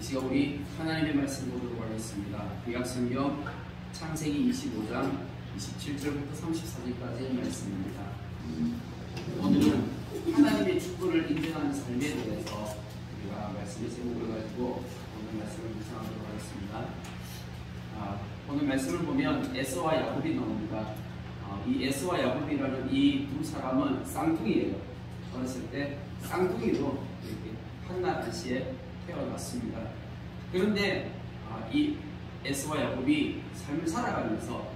시간 우리 하나님의 말씀 보도록 하겠습니다. 구약성경 창세기 25장 27절부터 34절까지의 말씀입니다. 오늘은 하나님의 축복을 인정하는 삶에 대해서 우리가 말씀의 제목을 가지고 오늘 말씀을 묵상하도록 하겠습니다. 오늘 말씀을 보면 에서와 야곱이 나옵니다. 이 에서와 야곱이라는 이 두 사람은 쌍둥이에요. 어렸을 때 쌍둥이로 이렇게 한날 한시에 태어났습니다. 그런데 이 에서와 야곱이 삶을 살아가면서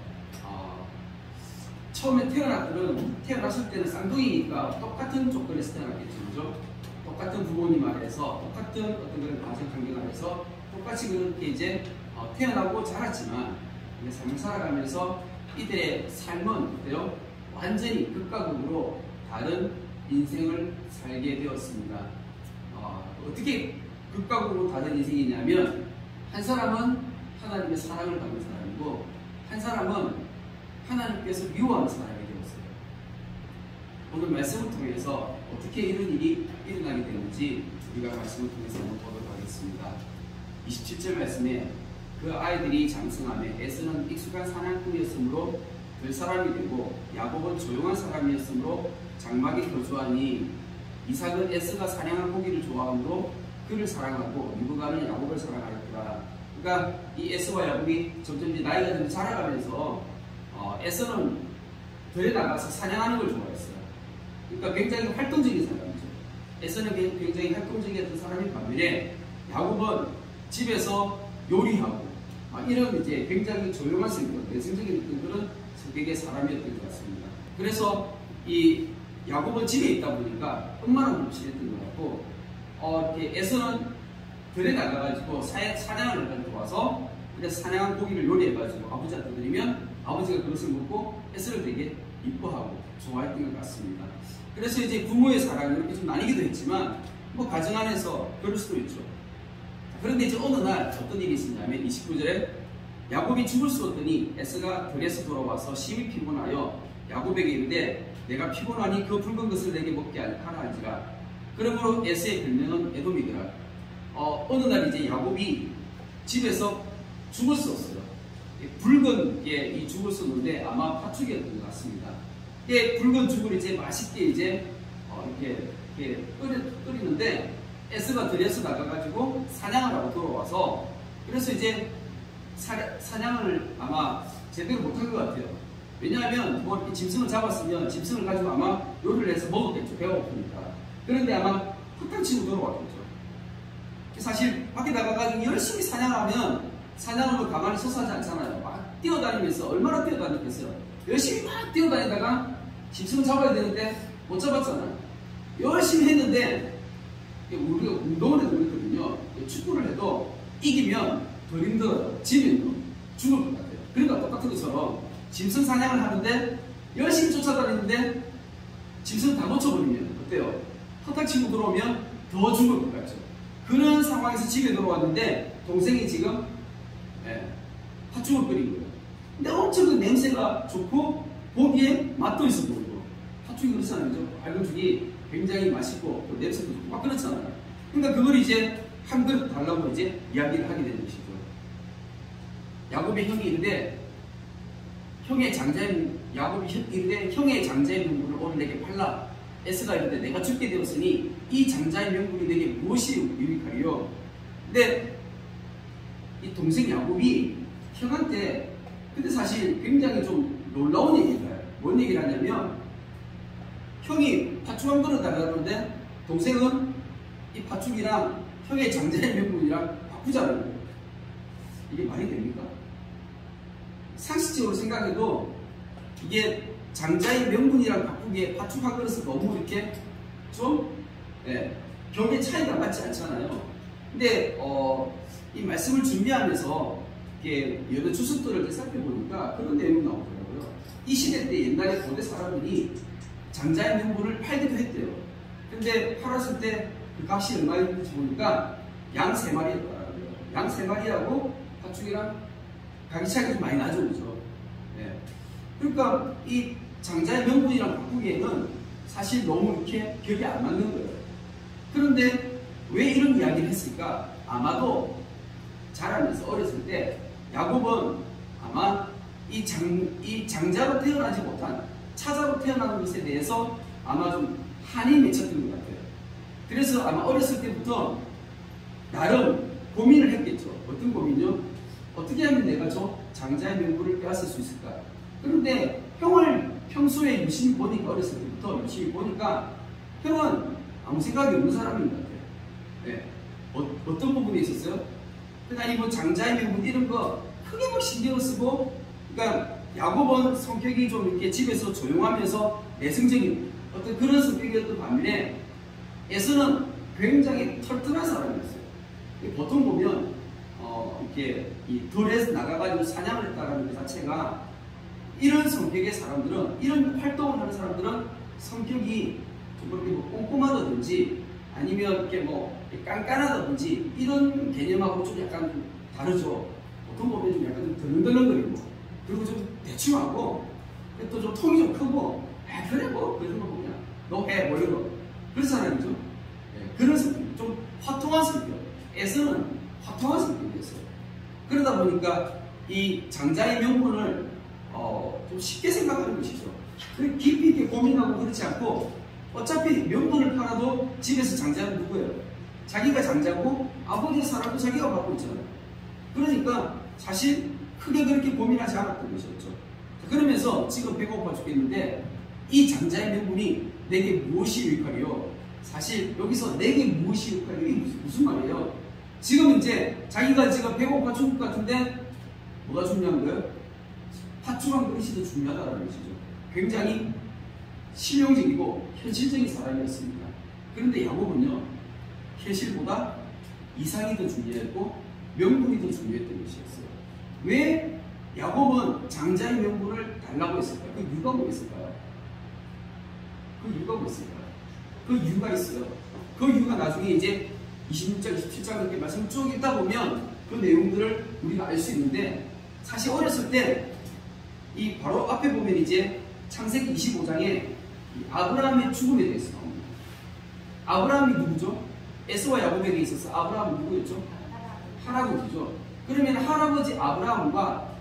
처음에 태어났을 때는 쌍둥이니까 똑같은 조건에서 태어났겠죠. 그죠? 똑같은 부모님 아래에서 똑같은 어떤 그런 가정 환경 아래에서 똑같이 그렇게 이제 태어나고 자랐지만 삶을 살아가면서 이들의 삶은 어때요? 완전히 극과 극으로 다른 인생을 살게 되었습니다. 어떻게 극과 극으로 다른 인생이냐면 한 사람은 하나님의 사랑을 받는 사람이고 한 사람은 하나님께서 미워하는 사람이 되었어요. 오늘 말씀을 통해서 어떻게 이런 일이 일어나게 되는지 우리가 말씀을 통해서 한번 보도록 하겠습니다. 27절 말씀에 그 아이들이 장성하며 에서는 익숙한 사냥꾼이었으므로 될 사람이 되고 야곱은 조용한 사람이었으므로 장막에 거주하니 이삭은 에서가 사냥한 고기를 좋아하므로 그를 사랑하고 리브가는 야곱을 사랑하였더라. 그러니까 이 에서와 야곱이 점점 이제 나이가 좀 자라가면서 에서는 들에 나가서 사냥하는 걸 좋아했어요. 그러니까 굉장히 활동적인 사람이죠. 에서는 굉장히 활동적이었던 사람인 반면에 야곱은 집에서 요리하고 이런 이제 굉장히 조용한 성격, 내성적인 그런 성격의 사람이었던 것 같습니다. 그래서 이 야곱은 집에 있다 보니까 엄마는 뭉치했던 것 같고 이렇게 에서는 들에 나가가지고 사냥을 해가지고 와서 그래서 사냥한 고기를 요리해가지고 아버지한테 드리면 아버지가 그것을 먹고 에서를 되게 이뻐하고 좋아했던 것 같습니다. 그래서 이제 부모의 사랑이 이렇게 좀 나뉘기도 했지만 가정 안에서 그럴 수도 있죠. 그런데 이제 어느 날 어떤 일이 있었냐면 29절에 야곱이 죽을 쏘더니 에서가 들에서 돌아와서 심히 피곤하여 야곱에게 이르되 내가 피곤하니 그 붉은 것을 내게 먹게 하라 한지라. 그러므로 에서의 별명은 에돔이더라. 어느 날 이제 야곱이 집에서 죽을 쏘었어요. 붉은 이 죽을 쏘는데 아마 팥죽이었던 것 같습니다. 붉은 죽을 이제 맛있게 이제 이렇게 끓이는데 에서가 들에서 나가가지고 사냥을 하고 돌아와서 그래서 이제 사냥을 아마 제대로 못한 것 같아요. 왜냐하면 이렇게 짐승을 잡았으면 짐승을 가지고 아마 요리를 해서 먹었겠죠. 배가 고프니까. 그런데 아마 헛탕 치고 돌아왔겠죠. 사실 밖에 나가가지고 열심히 사냥하면 사냥으로 가만히 서서 하지 않잖아요. 막 뛰어다니면서 얼마나 뛰어다녔겠어요. 열심히 막 뛰어다니다가 짐승을 잡아야 되는데 못 잡았잖아요. 열심히 했는데 우리가 운동을 해도 그렇거든요. 축구를 해도 이기면 더 힘들어요. 지면 죽을 것 같아요. 그러니까 똑같은 것처럼 짐승 사냥을 하는데 열심히 쫓아다니는데 짐승 다 놓쳐버리면 어때요? 헛탕 치고 들어오면 더 죽을 것 같죠. 그런 상황에서 집에 들어왔는데 동생이 지금 팥죽을 끓인 거예요. 근데 엄청 그 냄새가 좋고 보기에 맛도 있어 보이고 팥죽이 그렇잖아요. 빨간 죽이 굉장히 맛있고 또 냄새도 좋고 막 그렇잖아요. 그러니까 그걸 이제 한 그릇 달라고 이제 이야기를 하게 되는 것이죠. 야곱의 형이 이르되 야곱이 이르되 형의 장자의 명분을 오늘 내게 팔라. 에서가 이르되 내가 죽게 되었으니 이 장자의 명분이 내게 무엇이 유익하리요? 근데 이 동생 야곱이 형한테 근데 사실 굉장히 좀 놀라운 얘기예요. 뭔 얘기를 하냐면 형이 팥죽 한 그릇 달라는데 동생은 이 팥죽이랑 형의 장자의 명분이랑 바꾸자는 거예요. 이게 말이 됩니까? 상식적으로 생각해도 이게 장자의 명분이랑 바꾸기에 팥죽 한 그릇을 너무 이렇게 좀 격의 차이가 맞지 않잖아요. 근데 이 말씀을 준비하면서 이렇게 여러 주석들을 살펴보니까 그런 내용이 나오더라고요. 이 시대 때 옛날에 고대 사람들이 장자의 명분을 팔기도 했대요. 근데 팔았을 때 그 값이 얼마였는지 보니까 양 3마리였더라고요. 양 3마리하고 팥죽이랑 가격 차이가 좀 많이 나죠. 그죠? 그러니까 이 장자의 명분이랑 바꾸기에는 사실 너무 이렇게 격이 안 맞는 거예요. 그런데 왜 이런 이야기를 했을까? 아마도 자라면서 어렸을 때 야곱은 아마 이 장자로 태어나지 못한 차자로 태어나는 것에 대해서 아마 좀 한이 맺혔던 것 같아요. 그래서 아마 어렸을 때부터 나름 고민을 했겠죠. 어떤 고민이요? 어떻게 하면 내가 저 장자의 명분을 빼앗을 수 있을까? 그런데 형을 평소에 유심히 보니까, 어렸을 때부터 유심히 보니까 형은 아무 생각이 없는 사람인 것 같아요. 네. 어떤 부분에 있었어요? 그냥 뭐 장자의 명분 이런 거 크게 뭐 신경을 쓰고, 그러니까 야곱은 성격이 좀 이렇게 집에서 조용하면서 내성적인 어떤 그런 성격이었던 반면에 에서는 굉장히 털털한 사람이었어요. 보통 보면 이렇게 이 들에서 나가가지고 사냥을 했다는 것 자체가, 이런 성격의 사람들은, 이런 활동을 하는 사람들은 성격이 좀 그렇게 뭐 꼼꼼하다든지 아니면 이렇게 뭐 깐깐하다든지 이런 개념하고 좀 약간 다르죠. 보통 보면 좀 약간 좀 드렁드렁거리고, 그리고 좀 대충하고, 또 좀 통이 좀 크고, 그래 뭐 그런 거 보면 너 해 뭐 이런 거, 그런 사람이죠. 네, 그런 성격, 좀 화통한 성격. 에서는 화통한 성격이었어요. 그러다 보니까 이 장자의 명분을 좀 쉽게 생각하는 것이죠. 깊이 있게 고민하고 그렇지 않고, 어차피 명분을 팔아도 집에서 장자는 누구예요? 자기가 장자고 아버지의 사람도 자기가 받고 있잖아요. 그러니까 사실 크게 그렇게 고민하지 않았던 것이었죠. 그러면서 지금 배고파 죽겠는데 이 장자의 명분이 내게 무엇이 유익하리요? 사실 여기서 내게 무엇이 유익하리요? 이게 무슨 말이에요? 지금 이제 자기가 지금 배고파 죽을 것 같은데 뭐가 중요한 거예요? 팥죽한 그릇이 더 중요하다는 것이죠. 굉장히 실용적이고 현실적인 사람이었습니다. 그런데 야곱은요, 현실보다 이상이 더 중요했고 명분이 더 중요했던 것이었어요. 왜 야곱은 장자의 명분을 달라고 했을까요? 그 이유가 뭐였을까요? 그 이유가 뭐였을까요? 그 이유가 있어요. 그 이유가 나중에 이제 26장, 27장 이렇게 말씀 쭉 읽다 보면 그 내용들을 우리가 알 수 있는데, 사실 어렸을 때 이 바로 앞에 보면 이제 창세기 25장에 아브라함의 죽음에 대해서 나옵니다. 아브라함이 누구죠? 에서와 야곱에게 있어서 아브라함은 누구였죠? 할아버지죠. 그러면 할아버지 아브라함과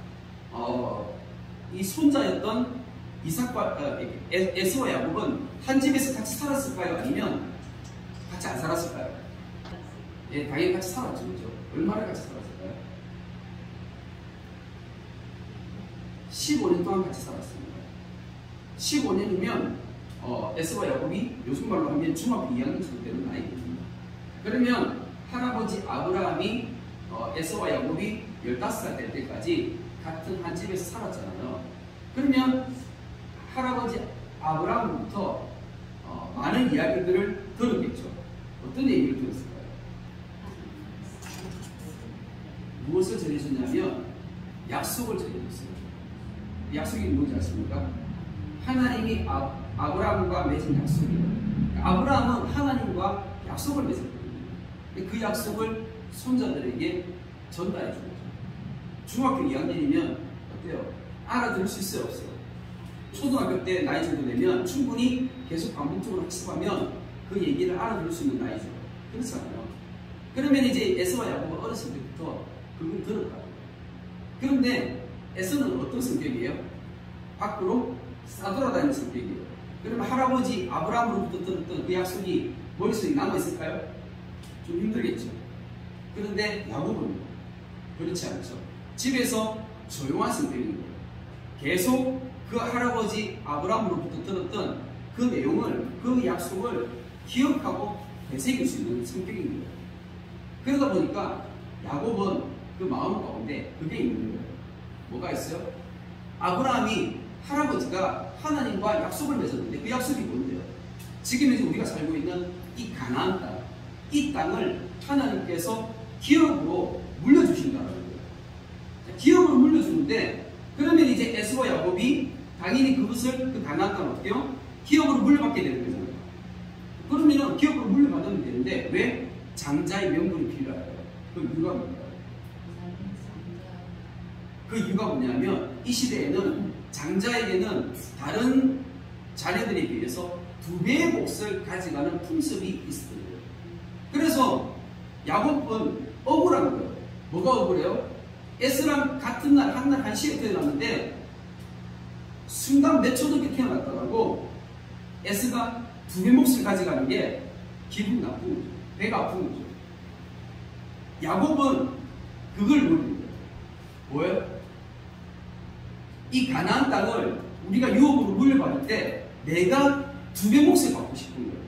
이 손자였던 이삭과 에서와 야곱은 한 집에서 같이 살았을까요? 아니면 같이 안 살았을까요? 예, 당연히 같이 살았죠. 그죠? 얼마나 같이 살았을까요? 15년 동안 같이 살았습니다. 15년이면 에서와 야곱이 요즘 말로 하면 중학교 2학년 정도 되는 나이입니다. 그러면 할아버지 아브라함이 에서와 야곱이 15살 될 때까지 같은 한 집에서 살았잖아요. 그러면 할아버지 아브라함부터 많은 이야기들을 들었겠죠. 어떤 얘기를 들었을까요? 무엇을 전해줬냐면 약속을 전해줬어요. 약속이 뭔지 아십니까? 하나님이 아브라함과 맺은 약속이에요. 아브라함은 하나님과 약속을 맺었거든요. 그 약속을 손자들에게 전달해 준 거죠. 중학교 2학년이면 어때요? 알아들을 수 있어요, 없어요? 초등학교 때 나이 정도 되면 충분히 계속 반복적으로 학습하면 그 얘기를 알아들을 수 있는 나이죠. 그렇잖아요. 그러면 이제 에서와 야곱은 어렸을 때부터 그걸 들었다고. 그런데 에서는 어떤 성격이에요? 밖으로 싸돌아다니는 성격이에요. 그러면 할아버지 아브라함으로부터 들었던 그 약속이 머릿속에 남아있을까요? 좀 힘들겠죠. 그런데 야곱은 그렇지 않죠. 집에서 조용한 성격인 거예요. 계속 그 할아버지 아브라함으로부터 들었던 그 내용을, 그 약속을 기억하고 되새길 수 있는 성격인 거예요. 그러다 보니까 야곱은 그 마음 가운데 그게 있는 거예요. 뭐가 있어요? 아브라함이, 할아버지가 하나님과 약속을 맺었는데 그 약속이 뭔데요? 지금 이제 우리가 살고 있는 이 가나안 땅, 이 땅을 하나님께서 기업으로 물려주신다는 거예요. 기업으로 물려주는데, 그러면 이제 에서와 야곱이 당연히 그것을, 그 가나안 땅을 어떻게 해요? 기업으로 물려받게 되는 거잖아요. 그러면 기업으로 물려받으면 되는데 왜 장자의 명분이 필요할까요? 그 이유가 뭘까요? 그 이유가 뭐냐면 이 시대에는 장자에게는 다른 자녀들에 비해서 2배의 몫을 가져가는 풍습이 있어요. 그래서 야곱은 억울한 거예요. 뭐가 억울해요? 에스랑 같은 날, 한 날 1시에 태어났는데 순간 몇 초 늦게 태어났더라고. 에스가 두 개 몫을 가져가는 게 기분 나쁜 거죠. 배가 아픈 거죠. 야곱은 그걸 노리는 거예요. 뭐예요? 이 가나안 땅을 우리가 유업으로 물려받을 때 내가 두 배 몫을 받고 싶은 거예요.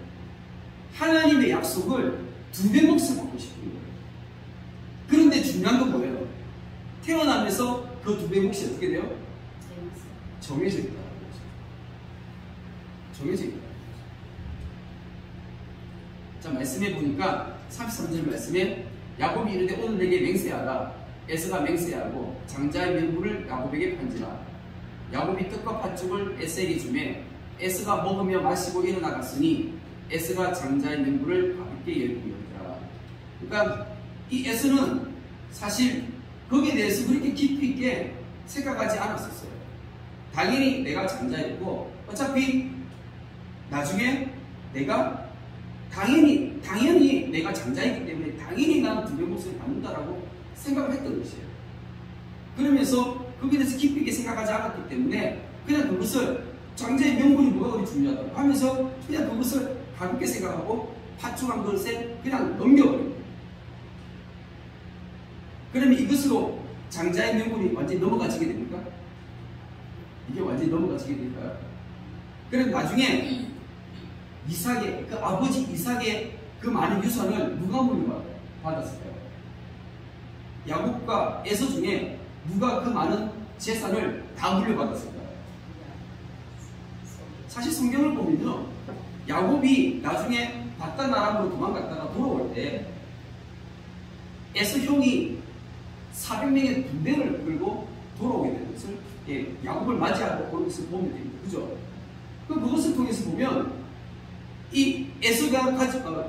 하나님의 약속을 두 배 몫을 받고 싶은 거예요. 그런데 중요한 건 뭐예요? 태어나면서 그 두 배 몫이 어떻게 돼요? 정해져 있다는 거죠. 정해져 있다는 거죠. 자, 말씀해 보니까 33절 말씀에 야곱이 이르되 오늘 내게 맹세하라. 에서가 맹세하고 장자의 명분을 야곱에게 판지라. 야곱이 떡과 팥죽을 에서에게 주매 에서가 먹으며 마시고 일어나갔으니 에서가 장자의 명분을 가볍게 여기니라. 그러니까 이 에서는 사실 거기에 대해서 그렇게 깊이 있게 생각하지 않았었어요. 당연히 내가 장자였고 어차피 나중에 내가 당연히 내가 장자이기 때문에 당연히 나는 두 배 몫을 받는다라고 생각을 했던 것이에요. 그러면서 거기에 대해서 깊이 있게 생각하지 않았기 때문에 그냥 그것을 장자의 명분이 뭐가 그리 중요하다고 하면서 그냥 그것을 가볍게 생각하고 파충한 것에 그냥 넘겨버립니다. 그러면 이것으로 장자의 명분이 완전히 넘어가지게 됩니까? 이게 완전히 넘어가지게 될까요? 그럼 나중에 이삭의 그 아버지 이삭의 그 많은 유산을 누가 물려받았을까요? 야곱과 에서 중에 누가 그 많은 재산을 다 물려받았을까요? 사실 성경을 보면요, 야곱이 나중에 바단 아람으로 도망갔다가 돌아올 때 에서 형이 400명의 군대를 끌고 돌아오게 되는 것을 야곱을 맞이하고 오는 것을 보면 됩니다. 그죠? 그것을 통해서 보면 이 에서가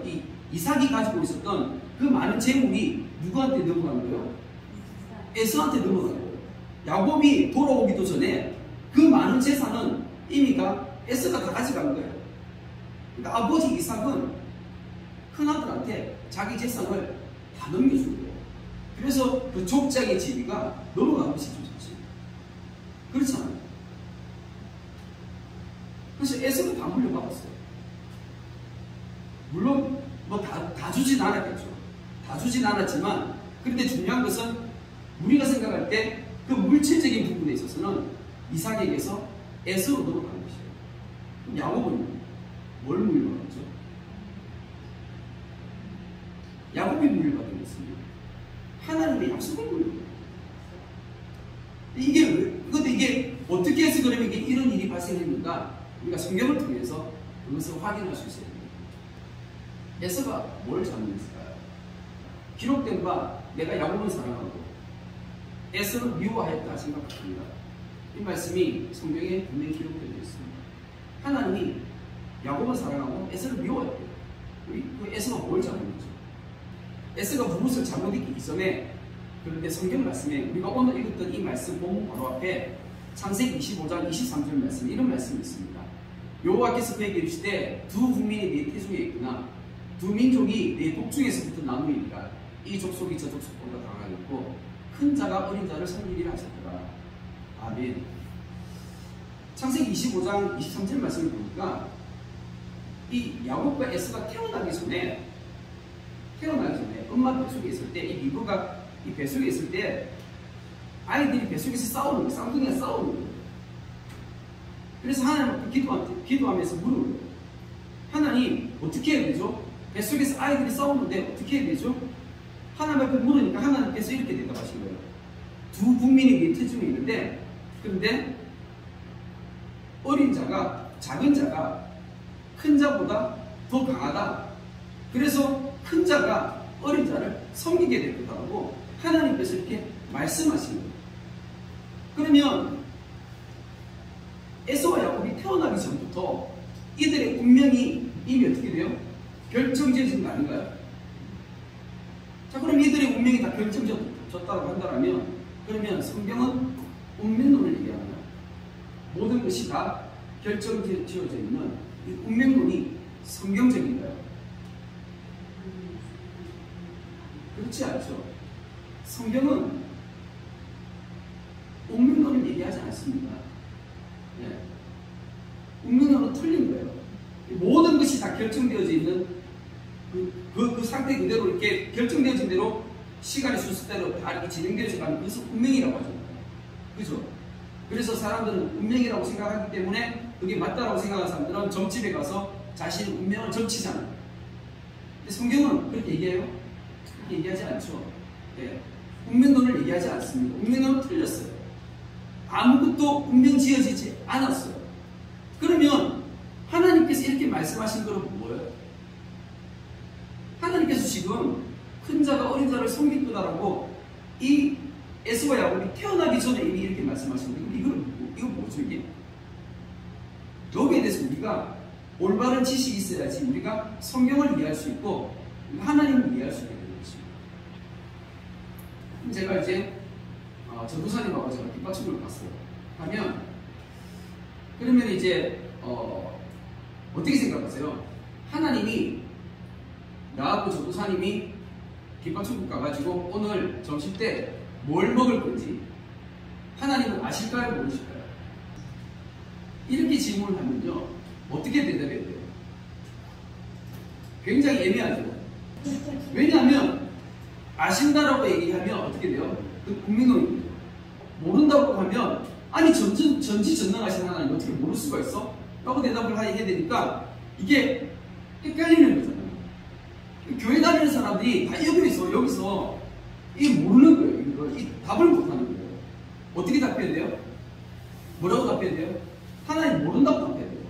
이 이삭이 가지고 있었던 그 많은 재물이 누구한테 넘어간 거예요? 에서한테 넘어간 거예요. 야곱이 돌아오기도 전에 그 많은 재산은 이미가 에서가 다 가져간 거예요. 그러니까 아버지 이삭은 큰아들한테 자기 재산을 다 넘겨준 거예요. 그래서 그 족장의 지위가 넘어간 것이 좀 사실. 그렇잖아요. 그래서 에서는 다 물려받았어요. 물론 뭐 다 주진 않았겠죠. 다 주진 않았지만, 그런데 중요한 것은 우리가 생각할 때 그 물질적인 부분에 있어서는 이삭에게서 에서로 넘어가는 것이에요. 그럼 야곱은 뭘 물려받았죠? 야곱이 물려받은 것은 하나님의 약속을 물려받아요. 이게 어떻게 해서 그러면 이런 일이 발생했는가? 우리가 성경을 통해서 그것을 확인할 수 있어야 됩니다. 에서가 뭘 잘못했을까요? 기록된 바 내가 야곱을 사랑하고 에서를 미워하였다 생각합니다. 이 말씀이 성경에 분명히 기록되어 있습니다. 하나님이 야곱을 사랑하고 에서를 미워했대요. 그 에서가 뭘 잘못했죠? 에서가 무엇을 잘못 있기 이전에, 그런데 성경 말씀에 우리가 오늘 읽었던 이 말씀 본문 바로 앞에 창세기 25장 23절 말씀, 이런 말씀이 있습니다. 여호와께서 그에게 이르시되 두 국민이 네 태중에 있구나. 두 민족이 네 복중에서부터 나누니까 이 족속이 저 족속보다 강하겠고 큰 자가 어린 자를 섬기리라 하셨더라. 아멘. 창세기 25장 23절 말씀을 보니까 이 야곱과 에서가 태어나기 전에 엄마 뱃속에 있을 때, 이 리브가 이 뱃속에 있을 때 아이들이 뱃속에서 싸우는 거예요. 쌍둥이가 싸우는 거예요. 그래서 하나님 앞에 기도하면서 물은 거예요. 하나님 어떻게 해야 되죠? 뱃속에서 아이들이 싸우는데 어떻게 해야 되죠? 하나님 앞에 물으니까 하나님께서 이렇게 대답하신 거예요. 두 국민이 네 태중에 있는데, 그런데 어린 자가, 작은 자가 큰 자보다 더 강하다. 그래서 큰 자가 어린 자를 섬기게 될 거다라고 하나님께서 이렇게 말씀하신 거예요. 그러면 에서와 야곱이 태어나기 전부터 이들의 운명이 이미 어떻게 돼요? 결정지어진 거 아닌가요? 자, 그럼 이들의 운명이 다 결정졌다고 한다면, 그러면 성경은 운명론을 얘기하나요? 모든 것이 다 결정지어져 있는 이 운명론이 성경적인가요? 그렇지 않죠. 성경은 운명론을 얘기하지 않습니다. 네. 운명론은 틀린 거예요. 모든 것이 다 결정되어져 있는 그 상태 그대로 이렇게 결정되어진 대로 시간의 순서대로 다 이렇게 진행되어져 가는 그것을 운명이라고 하잖아요. 그죠? 그래서 사람들은 운명이라고 생각하기 때문에 그게 맞다라고 생각하는 사람들은 점집에 가서 자신의 운명을 점치잖아요. 근데 성경은 그렇게 얘기해요? 그렇게 얘기하지 않죠. 네. 운명론을 얘기하지 않습니다. 운명론은 틀렸어요. 아무것도 운명 지어지지 않았어요. 그러면 하나님께서 이렇게 말씀하신 것은 뭐예요? 하나님께서 지금 큰 자가 어린 자를 섬길 거다라고 이 에서와 야곱이 태어나기 전에 이미 이렇게 말씀하신 거예요. 이거 뭐죠 이게? 여기에 대해서 우리가 올바른 지식이 있어야지 우리가 성경을 이해할 수 있고 하나님을 이해할 수 있게 되는 것입니다. 제가 이제 전도사님하고 제가 뒷받침을 봤어요. 하면 그러면 이제 어떻게 생각하세요? 하나님이 나하고 전도사님이 뒷받침국 가가지고 오늘 점심 때 뭘 먹을 건지 하나님은 아실까요? 모르실까요? 이렇게 질문을 하면요 어떻게 대답해야 돼요? 굉장히 애매하죠. 왜냐하면 아신다라고 얘기하면 어떻게 돼요? 그 국민론입니다. 모른다고 하면 아니 전지전능하신 하나님 어떻게 모를 수가 있어? 라고 대답을 해야 되니까 이게 헷갈리는 거잖아요. 교회 다니는 사람들이 다 여기서 이게 모르는 거예요. 이 답을 못하는 거예요. 어떻게 답해야 돼요? 뭐라고 답해야 돼요? 하나님 모른다고 답해야 돼요.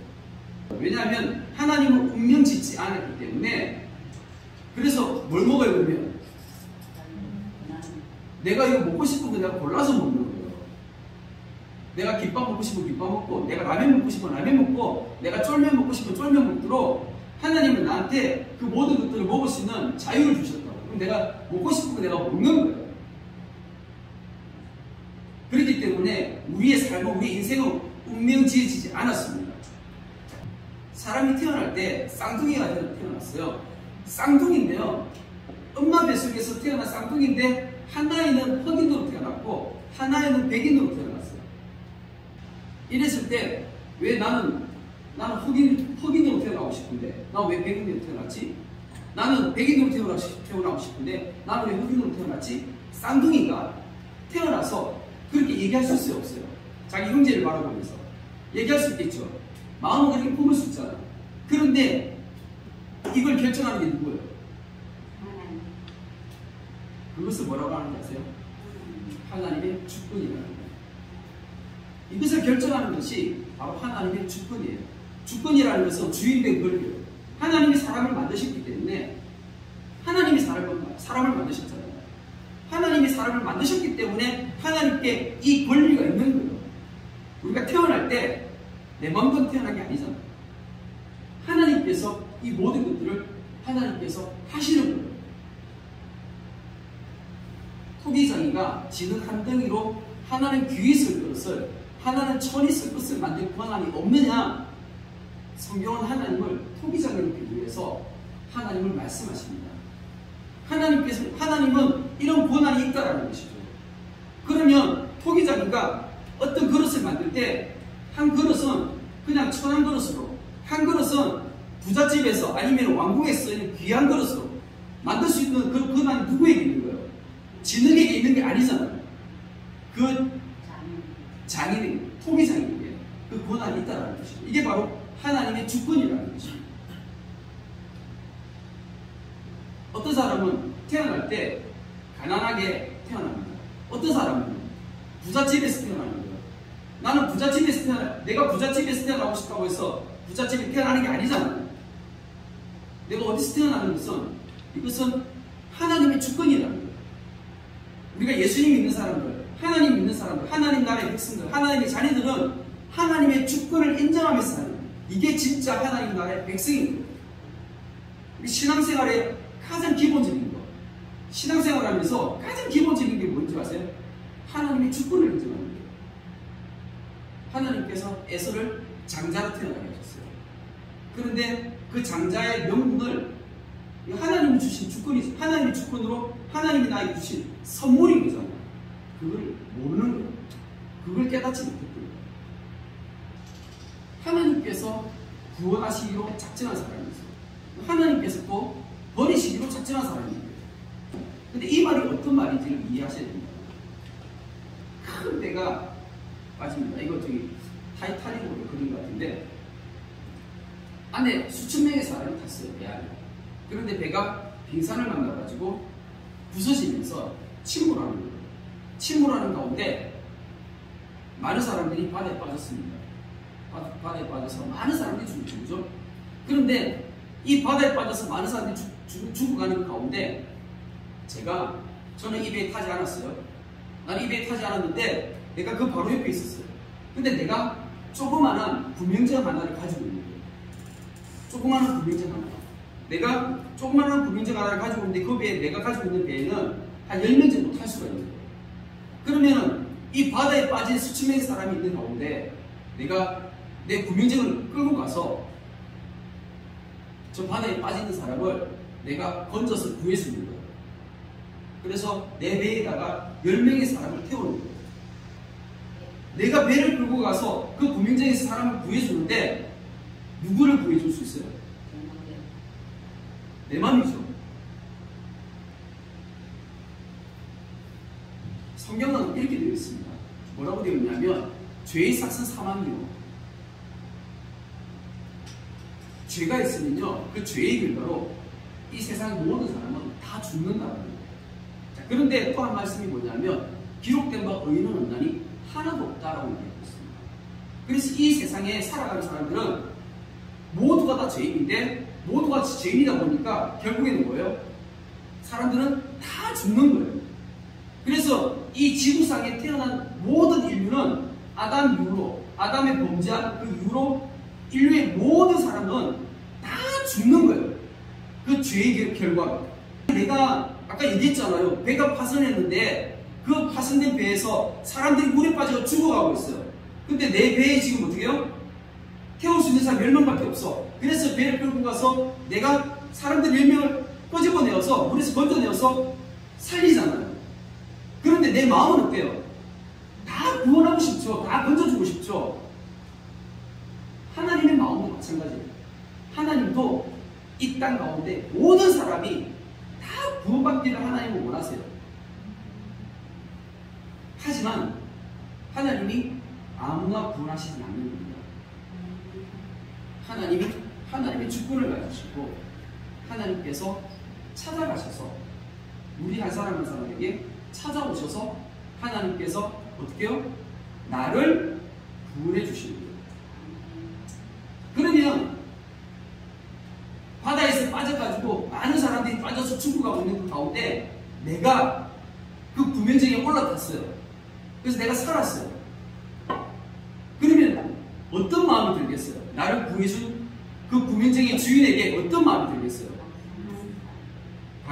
왜냐하면 하나님은 운명 짓지 않았기 때문에. 그래서 뭘 먹어요 그러면? 내가 이거 먹고 싶은 거 내가 골라서 먹는 거예요. 내가 김밥 먹고 싶으면 김밥 먹고, 내가 라면 먹고 싶으면 라면 먹고, 내가 쫄면 먹고 싶으면 쫄면 먹도록 하나님은 나한테 그 모든 것들을 먹을 수 있는 자유를 주셨다고. 그럼 내가 먹고 싶은 거 내가 먹는 거예요. 그렇기 때문에 우리의 삶은, 우리 인생은 운명 지어지지 않았습니다. 사람이 태어날 때 쌍둥이가 태어났어요. 쌍둥이인데요. 엄마 뱃속에서 태어난 쌍둥이인데 하나에는 흑인으로 태어났고 하나에는 백인으로 태어났어요. 이랬을 때 왜 나는 흑인으로 태어나고 싶은데 나 왜 백인으로 태어났지? 나는 백인으로 태어나고 싶은데 나는 왜 흑인으로 태어났지? 쌍둥이가 태어나서 그렇게 얘기할 수 있어요, 없어요? 자기 형제를 바라보면서 얘기할 수 있겠죠. 마음은 그렇게 품을 수 있잖아. 그런데 이걸 결정하는 게 누구예요? 그것을 뭐라고 하는지 아세요? 하나님의 주권이라는 거예요. 이것을 결정하는 것이 바로 하나님의 주권이에요. 주권이라는 것은 주인된 권리예요. 하나님이 사람을 만드셨기 때문에 하나님이 사람을 만드셨잖아요. 하나님이 사람을 만드셨기 때문에 하나님께 이 권리가 있는 거예요. 우리가 태어날 때 내 마음대로 태어난 게 아니잖아요. 하나님께서 이 모든 것들을 하나님께서 하시는 거예요. 토기장이가 지는 한 덩이로 하나는 귀 있을 것을, 하나는 천이 있을 것을 만들 권한이 없느냐? 성경은 하나님을 토기장이로 비교해서 하나님을 말씀하십니다. 하나님은 이런 권한이 있다라는 것이죠. 그러면 토기장이가 어떤 그릇을 만들 때 한 그릇은 그냥 천한 그릇으로, 한 그릇은 부잣집에서 아니면 왕궁에서 쓰이는 귀한 그릇으로 만들 수 있는 그 권한이 누구에게 있는 거예요? 진흙에게 있는 게 아니잖아요. 그 장인에게, 토기장인에게 그 권한이 있다라는 것이죠. 이게 바로 하나님의 주권이라는 것입니다. 어떤 사람은 태어날 때 가난하게 태어납니다. 어떤 사람은 부잣집에서 태어나는 거예요. 나는 내가 부잣집에서 태어나고 싶다고 해서 부잣집에 태어나는 게 아니잖아요. 내가 어디서 태어나는 것은 이것은 하나님의 주권이라는 거예요. 우리가 예수님 믿는 사람들, 하나님 믿는 사람들, 하나님 나라의 백성들, 하나님의 자녀들은 하나님의 주권을 인정하면서 사는 거예요. 이게 진짜 하나님 나라의 백성인 거예요. 우리 신앙생활의 가장 기본적인 거, 신앙생활 하면서 가장 기본적인 게 뭔지 아세요? 하나님의 주권을 인정하는 거예요. 하나님께서 에서를 장자로 태어나게 하셨어요. 그런데 그 장자의 명분을 하나님이 주신 주권이, 하나님의 주권으로 하나님이 나에게 주신 선물인 거잖아요. 그걸 모르는 거예요. 그걸 깨닫지 못했던 거예요. 하나님께서 구원하시기로 작정한 사람이 있어요. 하나님께서 또 버리시기로 작정한 사람이 있어요. 근데 이 말이 어떤 말인지를 이해하셔야 됩니다. 큰 배가 빠집니다. 이거 저기 타이타닉으로 그린 것 같은데 안에 수천 명의 사람이 탔어요. 배 안에. 그런데 배가 빙산을 만나가지고 부서지면서 침몰하는 거예요. 침몰하는 가운데 많은 사람들이 바다에 빠졌습니다. 바다에 빠져서 많은 사람들이 죽죠. 그런데 이 바다에 빠져서 많은 사람들이 죽어가는 가운데 저는 이 배에 타지 않았어요. 나는 이 배에 타지 않았는데 내가 그 바로 옆에 있었어요. 근데 내가 조그마한 구명정 하나를 가지고 있는 거예요. 조그마한 구명정 하나. 내가 조그마한 구명정 하나를 가지고 있는데 그 배에 내가 가지고 있는 배에는 한 10명 정도 탈 수가 있는 거예요. 그러면은 이 바다에 빠진 수천 명의 사람이 있는 가운데 내가 내 구명정을 끌고 가서 저 바다에 빠지는 사람을 내가 건져서 구해주는 거예요. 그래서 내 배에다가 10명의 사람을 태우는 거예요. 내가 배를 끌고 가서 그 구명정에서 사람을 구해주는데 누구를 구해줄 수 있어요? 내 맘이죠. 성경은 이렇게 되어 있습니다. 뭐라고 되어 있냐면 죄의 삭은 사망이요. 죄가 있으면요, 그 죄의 결과로 이 세상 모든 사람은 다 죽는다는 거예요. 자, 그런데 또 한 말씀이 뭐냐면 기록된 바 의인은 없나니 하나도 없다라고 얘기하고 있습니다. 그래서 이 세상에 살아가는 사람들은 모두가 다 죄인인데 모두가 죄인이다 보니까 결국에는 뭐예요? 사람들은 다 죽는 거예요. 그래서 이 지구상에 태어난 모든 인류는 아담 이후로, 아담의 범죄한 그 이후로 인류의 모든 사람은 다 죽는 거예요. 그 죄의 결과로. 내가 아까 얘기했잖아요. 배가 파손했는데 그 파손된 배에서 사람들이 물에 빠져 죽어가고 있어요. 근데 내 배에 지금 어떻게 해요? 태울 수 있는 사람 10명밖에 없어. 그래서 배를 끌고 가서 내가 사람들 10명을 끄집어내어서 물에서 건져내어서 살리잖아요. 그런데 내 마음은 어때요? 다 구원하고 싶죠. 다 건져주고 싶죠. 하나님의 마음도 마찬가지예요. 하나님도 이 땅 가운데 모든 사람이 다 구원받기를 하나님은 원하세요. 하지만 하나님이 아무나 구원하시지 않는 겁니다. 하나님의 주권을 가지시고 하나님께서 찾아가셔서 우리 한 사람 한 사람에게 찾아오셔서 하나님께서 어떻게 해요? 나를 구원해 주시는 거예요. 그러면 바다에서 빠져가지고 많은 사람들이 빠져서 죽어가고 있는 그 가운데 내가 그 구명정에 올라탔어요. 그래서 내가 살았어요. 그러면 어떤 마음이 들겠어요? 나를 구해준 그 구명정의 주인에게 어떤 마음이 들겠어요?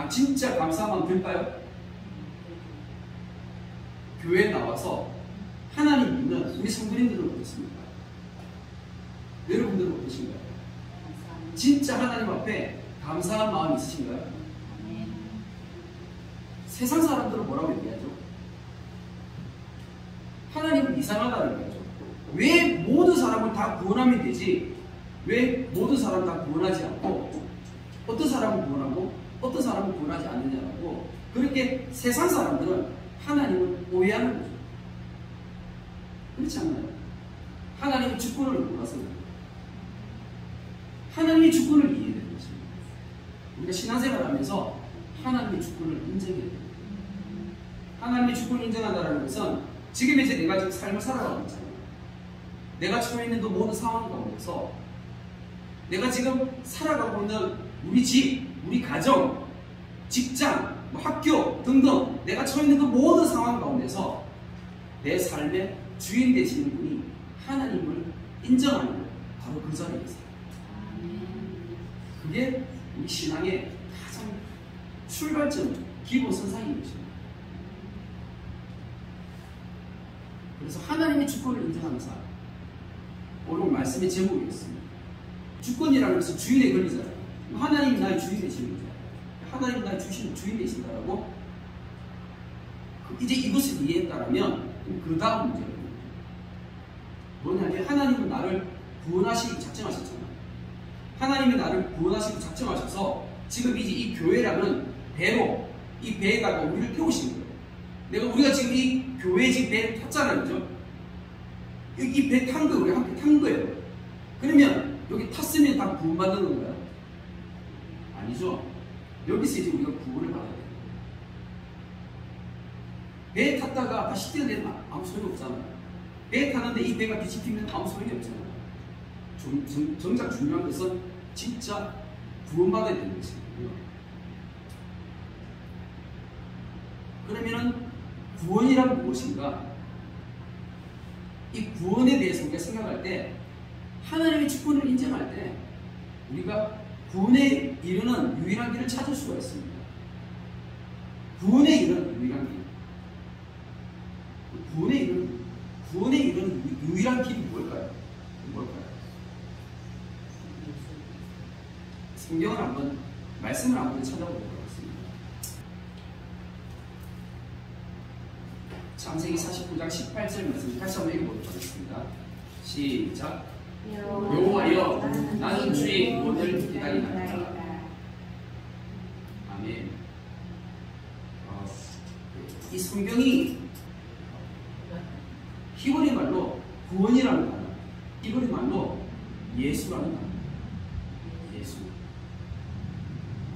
진짜 감사한 마음 들까요? 교회에 나와서 하나님 믿는 우리 성도님들은 어떻습니까? 여러분들은 어떠신가요? 진짜 하나님 앞에 감사한 마음이 있으신가요? 세상 사람들은 뭐라고 얘기하죠? 하나님은 이상하다는 거죠. 왜 모든 사람을 다 구원하면 되지? 왜 모든 사람 다 구원하지 않고 어떤 사람은 구원하고 어떤 사람은 구원하지 않느냐고 그렇게 세상 사람들은 하나님을 오해하는 거죠. 그렇지 않나요? 하나님의 주권을 몰라서 하나님의 주권을 이해해야 되는 것입니다. 우리가 신앙생활을 하면서 하나님의 주권을 인정해야 됩니다. 하나님의 주권을 인정한다는 것은 지금 이제 내가 지금 삶을 살아가고 있잖아요. 내가 처해 있는 그 모든 상황 가운데서 내가 지금 살아가고 있는 우리 집, 우리 가정, 직장, 학교 등등 내가 처해 있는 그 모든 상황 가운데서 내 삶의 주인 되시는 분이 하나님을 인정하는 것, 바로 그 자리에 있어요. 그게 우리 신앙의 가장 출발점, 기본 선상인 것입니다. 그래서 하나님의 주권을 인정하는 사람, 오늘 말씀의 제목이었습니다. 주권이라는 것은 주인에 걸리잖아요. 하나님이 나의 주인 되시는 거죠. 하나님 나의 주인 되신다라고 이제 이것을 이해했다면 그 다음 문제는 뭐냐면 하나님은 나를 구원하시고 작정하셨잖아요. 하나님이 나를 구원하시고 작정하셔서 지금 이제 이 교회라는 배로 이 배에다가 우리를 태우시는 거예요. 우리가 지금 이 교회 지금 배에 탔잖아요. 그죠? 이 배 탄 거예요. 우리 함께 탄 거예요. 그러면 여기 탔으면 다 구원받는 건가요? 아니죠. 여기서 이제 우리가 구원을 받아야 돼요. 배에 탔다가 다시 뛰어내면 아무 소용이 없잖아요. 배에 타는데 이 배가 뒤집히면 아무 소용이 없잖아요. 정작 중요한 것은 진짜 구원받아야 되는 것이거든요. 그러면은 구원이란 무엇인가? 이 구원에 대해서 우리가 생각할 때 하나님의 주권을 인정할 때 우리가 구원에 이르는 유일한 길을 찾을 수가 있습니다. 구원에 이르는 유일한 길. 구원에 이르는 유일한 길이 뭘까요? 성경을 한번, 말씀을 한번 찾아보도록 하겠습니다. 창세기 49장 18절 말씀 다시 한번 읽어보도록 하겠습니다. 시작. 여호와여 나는 주의 구원을 기다리나이다. 아멘. 이 성경이 히브리 말로 구원이라는 단어, 히브리 말로 예수라는 단어. 예수.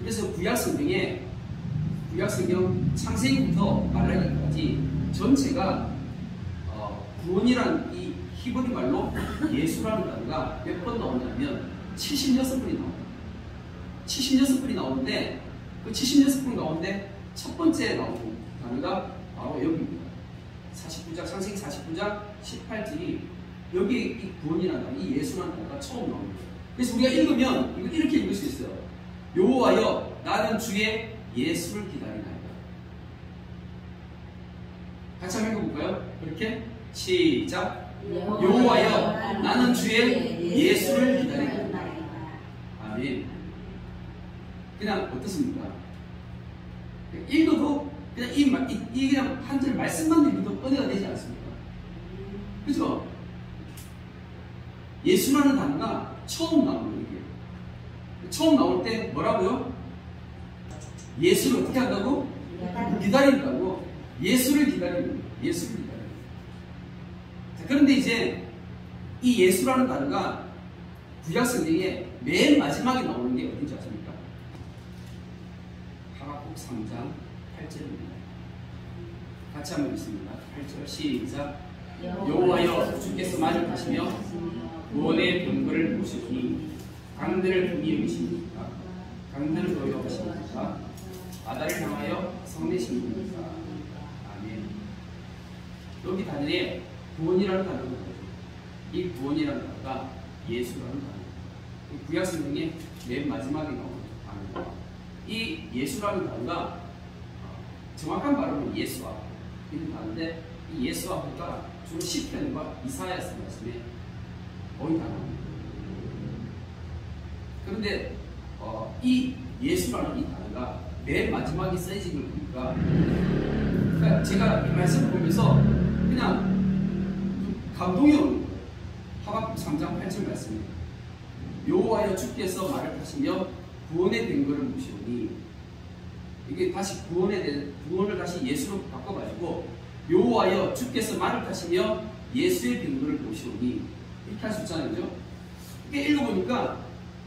그래서 구약성경 창세기부터 말라기까지 전체가 구원이란 이 히브리 말로 예수라는 단어가 몇 번 나오냐면 76번이 나옵니다. 76번이 나오는데 그 76번 가운데 첫 번째 나오는 단어가 바로 여기입니다. 창세기 49장 18절이 여기 이 구원이라는 단어, 이 예수라는 단어가 처음 나옵니다. 그래서 우리가 읽으면 이거 이렇게 읽을 수 있어요. 여호와여 나는 주의 예수를 기다리나이다. 같이 한번 읽어볼까요? 그렇게 시작. 여호와여 나는 주의 예수를 기다리나이다. 아멘. 그냥 어떻습니까? 읽어도 그냥 이 그냥 한 절 말씀만 읽어도 은혜가 되지 않습니까? 그죠? 예수라는 단어가 처음 나오는 거예요. 처음 나올 때 뭐라고요? 예수를 어떻게 한다고? 기다린다고. 예수를 기다리는 거예요. 예수를 기다리는 거예요. 자, 그런데 이제 이 예수라는 단어가 구약 성경에 맨 마지막에 나오는 게 어딘지 아십니까? 하박국 3장 8절입니다. 같이 한번 읽습니다. 8절 시작. 여호와여 주께서 만족하시며 구원의 병거를 보시니 강들을 분이 여기십니까? 강들을 도여하십니까? 바다를 향하여 성내십니까? 아멘. 여기 단어에 구원이라는 단어가 나오죠. 이 구원이라는 단어가 예수라는 단어. 구약 성경의 맨 마지막에 나오는 단어입니다. 이 예수라는 단어가 정확한 발음은 예수와 이런 단어인데 이 예수와가 주로 시편과 이사야서 말씀에 거의 다 나옵니다. 그런데 이 예수라는 이 단어가 맨 마지막에 써진 걸 보니까 그러니까 제가 이 말씀을 보면서 그냥 감동이 오는 거예요. 하박국 3장 8절 말씀입니다. 여호와여 주께서 말을 하시며 구원의 근거를 무시오니 이게 다시 구원을 다시 예수로 바꿔가지고 여호와여 주께서 말을 하시며 예수의 근거를 보시오니 이렇게 할 수 있잖아요. 그죠? 이렇게 읽어보니까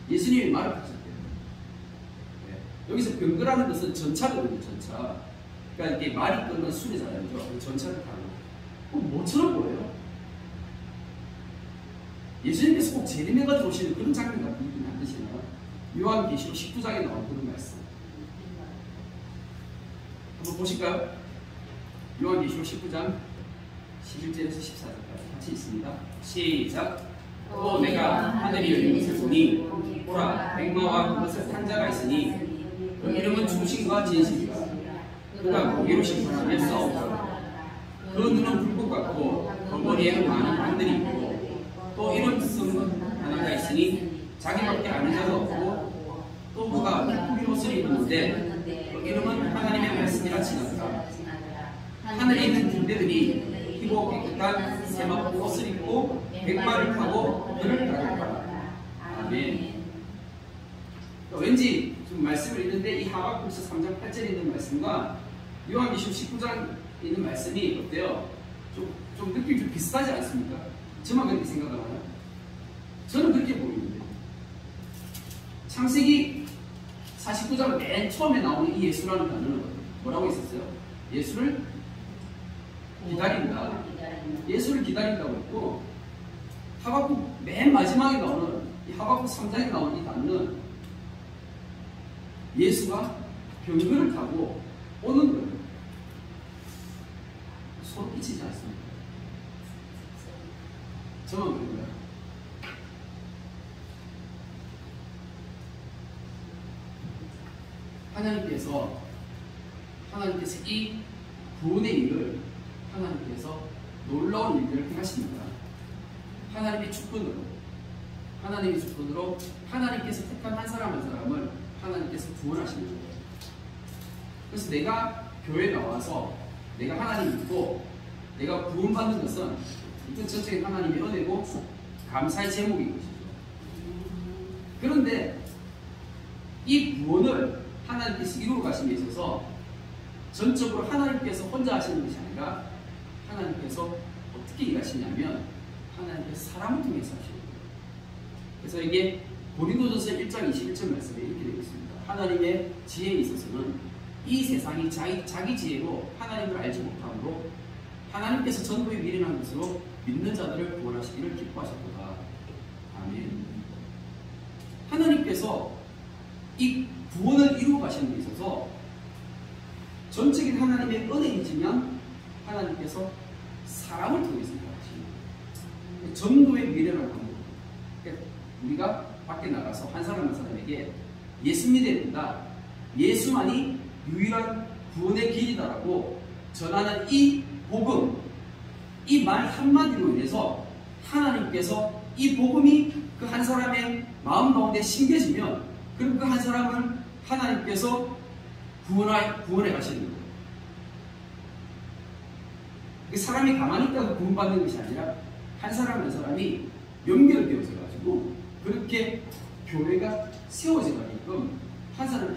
예수님이 말을 하셨대요. 네. 여기서 병거라는 것은 전차거든요. 전차. 그러니까 이게 말이 끊는 순이잖아요. 그죠? 전차를 타는 거. 그럼 뭐처럼 보여요? 예수님께서 꼭 재림해가 오시는 그런 장면 같은 안 드시나요? 요한계시록 19장에 나온 그런 말씀. 한번 보실까요? 요한계시록 19장 11절에서 14절까지 같이 있습니다. 시작. 또 내가 하늘이 열린 것을 보니 보라 백마와 그것을 탄 자가 있으니 그 이름은 중심과 진실이라. 그가 공의로 심판하며 싸우더라. 그 눈은 불꽃 같고 그 머리에 많은 반들이 있고 또 이름 쓴 하나가 있으니 자기밖에 아는 자가 없고 또 그가 흰 옷을 입었는데 그 이름은 하나님의 말씀이라 칭하더라. 하늘에 있는 등대들이 희고 깨끗한 세마포 옷을 입고 백마를 타고 그를 따르더라. 아멘. 왠지 좀 말씀을 읽는데 이 하박국서 3장 8절에 있는 말씀과 요한계시록 19장에 있는 말씀이 어때요? 좀 느낌이 좀 비슷하지 않습니까? 저만 그렇게 생각하나요? 저는 그렇게 보이는데 창세기 49장 맨 처음에 나오는 이 예수라는 단어는 뭐라고 했었어요? 예수를 기다린다. 예수를 기다린다고 했고, 하박국 맨 마지막에 나오는 이 하박국 3장에 나오는 이 단어는 예수가 병거를 타고 오는 거예요. 서로 끼치지 않습니다. 저만 그런가요? 하나님께서 이 구원의 일을 하나님께서 놀라운 일들을 행하십니다. 하나님의 주권으로 하나님께서 택한 한 사람 한 사람을 하나님께서 구원하시는 거예요. 그래서 내가 교회에 나와서 내가 하나님 믿고 내가 구원받는 것은 이건 전적인 하나님의 은혜고 감사의 제목인 것이죠. 그런데 이 구원을 하나님께서 이루어 가심에 있어서 전적으로 하나님께서 혼자 하시는 것이 아니라 하나님께서 어떻게 일하시냐면 하나님께서 사람을 통해서 하시는 거예요. 그래서 이게 고린도전서 1장 21절 말씀에 이렇게 되어 있습니다. 하나님의 지혜에 있어서는 이 세상이 자기 지혜로 하나님을 알지 못함으로 하나님께서 전부에 미련한 것으로 믿는 자들을 구원하시기를 기뻐하셨도다. 아멘. 하나님께서 이 구원을 이루어 가시는 데 있어서 전적인 하나님의 은혜이지만 하나님께서 사람을 통해서 일하시는 전도의 미련한 방법. 그러니까 우리가 밖에 나가서 한 사람 한 사람에게 예수 믿어야 된다. 예수만이 유일한 구원의 길이다라고 전하는 이 복음, 이 말 한마디로 인해서 하나님께서 이 복음이 그 한 사람의 마음 가운데 심겨지면 그럼 그 한 사람을 하나님께서 구원해 가시는 거예요. 그 사람이 가만히 있다가 구원받는 것이 아니라 한 사람 한 사람이 연결되어져 가지고 그렇게 교회가 세워져 가게끔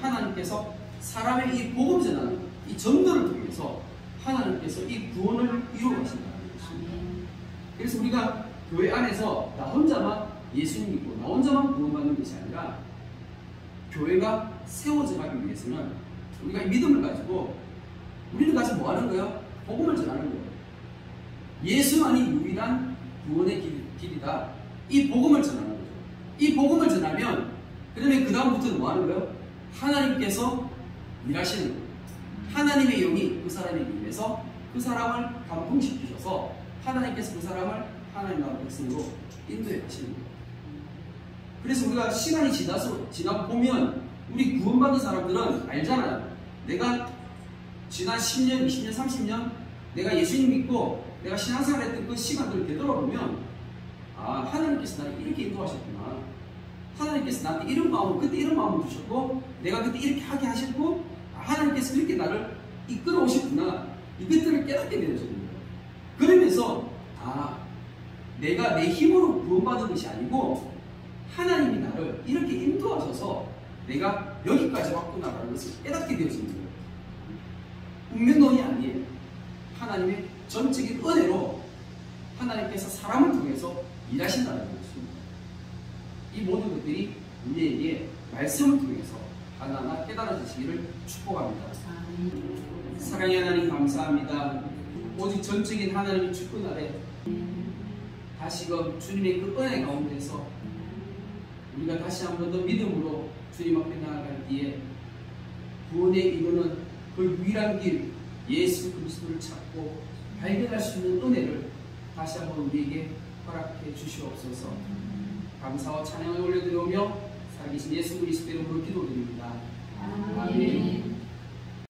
하나님께서 사람의 이 복음 전하는 이 전도를 통해서 하나님께서 이 구원을 이루어 가신다는 것입니다. 그래서 우리가 교회 안에서 나 혼자만 예수님 믿고 나 혼자만 구원받는 것이 아니라 교회가 세워져 가기 위해서는 우리가 믿음을 가지고 우리는 가서 뭐 하는 거예요? 복음을 전하는 거예요. 예수만이 유일한 구원의 길이다. 이 복음을 전하는 거죠. 이 복음을 전하면 그다음에 그 다음부터는 뭐 하는 거예요? 하나님께서 일하시는 거예요. 하나님의 영이 그 사람에게 임해서 그 사람을 감동시키셔서 하나님께서 그 사람을 하나님 나라 백성으로 인도해 가시는 거예요. 그래서 우리가 시간이 지나고 보면 우리 구원받은 사람들은 알잖아요. 내가 지난 10년, 20년, 30년 내가 예수님 믿고 내가 신앙생활 했던 그 시간들을 되돌아보면 아, 하나님께서 나를 이렇게 인도하셨구나. 하나님께서 나한테 이런 마음을 그때 이런 마음을 주셨고 내가 그때 이렇게 하게 하셨고 하나님께서 그렇게 나를 이끌어 오셨구나. 이것들을 깨닫게 되어지는 거예요. 그러면서 아, 내가 내 힘으로 구원받은 것이 아니고 하나님이 나를 이렇게 인도하셔서 내가 여기까지 왔구나라는 것을 깨닫게 되어지는 거예요. 운명론이 아니에요. 하나님의 전적인 은혜로 하나님께서 사람을 통해서 일하신다는 것입니다. 이 모든 것들이 우리에게 말씀을 통해서 하나하나 깨달아지시기를 축복합니다. 사랑의 하나님 감사합니다. 오직 전적인 하나님의 주권 아래 다시금 주님의 그 은혜 가운데서 우리가 다시 한 번 더 믿음으로 주님 앞에 나아갈 때에 구원에 이르는 그 유일한 길 예수 그리스도를 찾고 발견할 수 있는 은혜를 다시 한번 우리에게 허락해 주시옵소서. 감사와 찬양을 올려드리며 살아계신 예수 그리스도 이름으로 기도드립니다. 아멘.